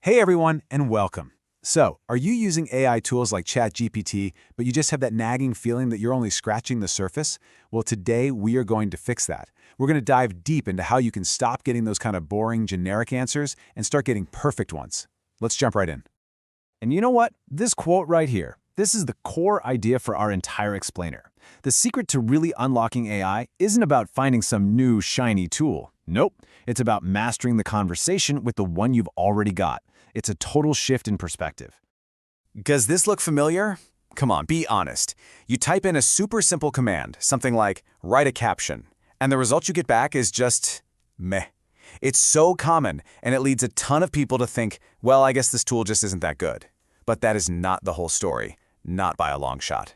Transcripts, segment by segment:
Hey everyone, and welcome. So, are you using AI tools like ChatGPT, but you just have that nagging feeling that you're only scratching the surface? Well, today we are going to fix that. We're going to dive deep into how you can stop getting those kind of boring, generic answers and start getting perfect ones. Let's jump right in. And you know what? This quote right here, this is the core idea for our entire explainer. The secret to really unlocking AI isn't about finding some new, shiny tool. Nope. It's about mastering the conversation with the one you've already got. It's a total shift in perspective. Does this look familiar? Come on, be honest. You type in a super simple command, something like, write a caption, and the result you get back is just meh. It's so common, and it leads a ton of people to think, well, I guess this tool just isn't that good. But that is not the whole story, not by a long shot.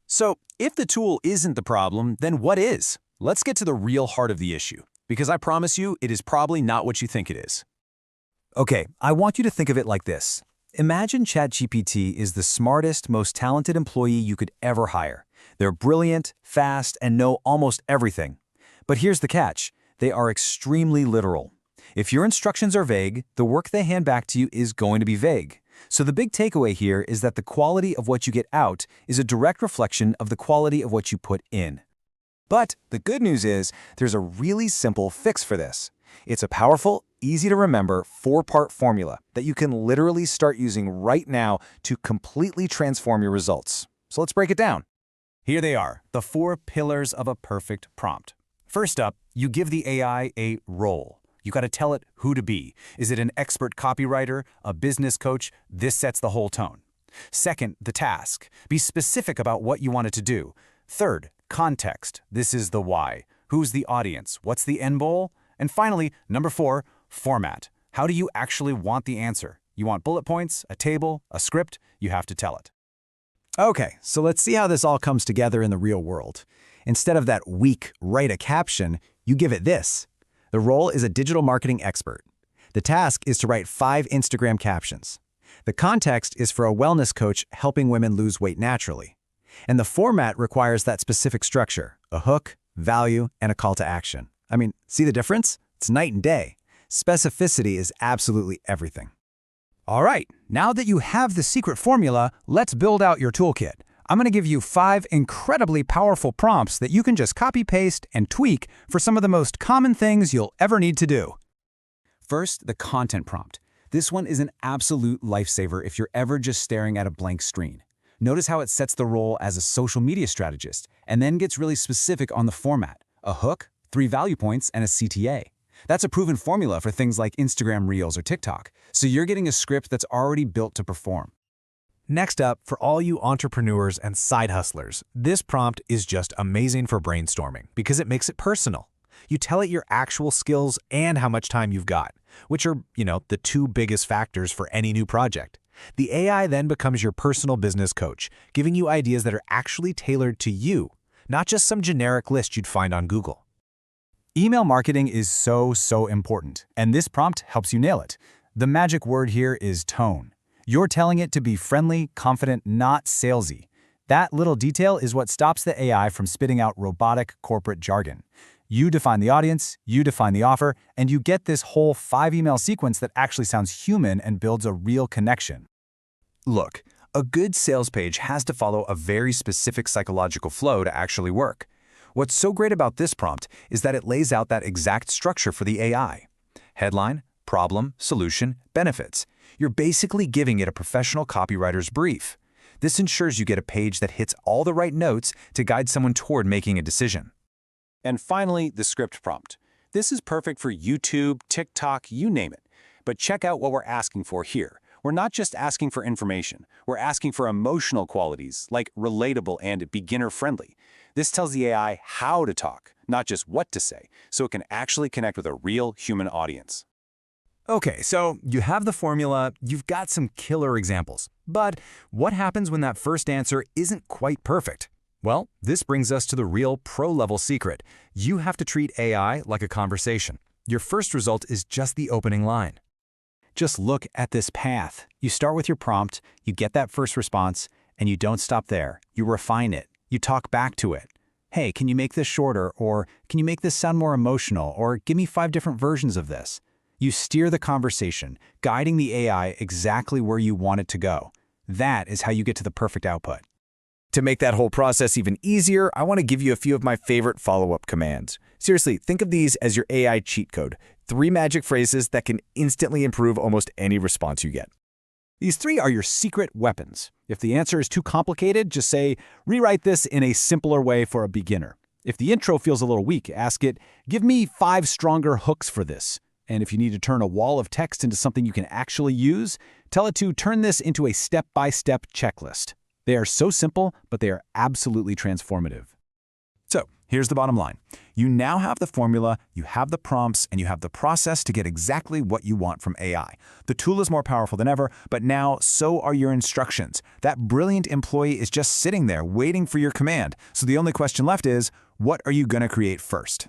So, if the tool isn't the problem, then what is? Let's get to the real heart of the issue, because I promise you, it is probably not what you think it is. Okay, I want you to think of it like this. Imagine ChatGPT is the smartest, most talented employee you could ever hire. They're brilliant, fast, and know almost everything. But here's the catch. They are extremely literal. If your instructions are vague, the work they hand back to you is going to be vague. So the big takeaway here is that the quality of what you get out is a direct reflection of the quality of what you put in. But the good news is there's a really simple fix for this. It's a powerful, easy-to-remember 4-part formula that you can literally start using right now to completely transform your results. So let's break it down. Here they are, the 4 pillars of a perfect prompt. First up, you give the AI a role. You got to tell it who to be. Is it an expert copywriter, a business coach? This sets the whole tone. Second, the task. Be specific about what you want it to do. Third, context. This is the why. Who's the audience? What's the end goal? And finally, number 4, format. How do you actually want the answer? You want bullet points, a table, a script? You have to tell it. Okay, so let's see how this all comes together in the real world. Instead of that weak, write a caption, you give it this. The role is a digital marketing expert. The task is to write 5 Instagram captions. The context is for a wellness coach helping women lose weight naturally. And the format requires that specific structure, a hook, value, and a call to action. I mean, see the difference? It's night and day. Specificity is absolutely everything. All right, now that you have the secret formula, let's build out your toolkit. I'm going to give you 5 incredibly powerful prompts that you can just copy-paste and tweak for some of the most common things you'll ever need to do. First, the content prompt. This one is an absolute lifesaver if you're ever just staring at a blank screen. Notice how it sets the role as a social media strategist and then gets really specific on the format. A hook, 3 value points, and a CTA. That's a proven formula for things like Instagram Reels or TikTok, so you're getting a script that's already built to perform. Next up, for all you entrepreneurs and side hustlers, this prompt is just amazing for brainstorming because it makes it personal. You tell it your actual skills and how much time you've got, which are, the 2 biggest factors for any new project. The AI then becomes your personal business coach, giving you ideas that are actually tailored to you, not just some generic list you'd find on Google. Email marketing is so important, and this prompt helps you nail it. The magic word here is tone. You're telling it to be friendly, confident, not salesy. That little detail is what stops the AI from spitting out robotic corporate jargon. You define the audience, you define the offer, and you get this whole 5-email sequence that actually sounds human and builds a real connection. Look, a good sales page has to follow a very specific psychological flow to actually work. What's so great about this prompt is that it lays out that exact structure for the AI. Headline, problem, solution, benefits. You're basically giving it a professional copywriter's brief. This ensures you get a page that hits all the right notes to guide someone toward making a decision. And finally, the script prompt. This is perfect for YouTube, TikTok, you name it. But check out what we're asking for here. We're not just asking for information. We're asking for emotional qualities, like relatable and beginner-friendly. This tells the AI how to talk, not just what to say, so it can actually connect with a real human audience. Okay, so you have the formula, you've got some killer examples. But what happens when that first answer isn't quite perfect? Well, this brings us to the real pro-level secret. You have to treat AI like a conversation. Your first result is just the opening line. Just look at this path. You start with your prompt, you get that first response, and you don't stop there. You refine it. You talk back to it. Hey, can you make this shorter? Or can you make this sound more emotional? Or give me 5 different versions of this. You steer the conversation, guiding the AI exactly where you want it to go. That is how you get to the perfect output. To make that whole process even easier, I want to give you a few of my favorite follow-up commands. Seriously, think of these as your AI cheat code. 3 magic phrases that can instantly improve almost any response you get. These 3 are your secret weapons. If the answer is too complicated, just say, rewrite this in a simpler way for a beginner. If the intro feels a little weak, ask it, give me 5 stronger hooks for this. And if you need to turn a wall of text into something you can actually use, tell it to turn this into a step-by-step checklist. They are so simple, but they are absolutely transformative. So, here's the bottom line. You now have the formula, you have the prompts, and you have the process to get exactly what you want from AI. The tool is more powerful than ever, but now so are your instructions. That brilliant employee is just sitting there waiting for your command. So the only question left is, what are you going to create first?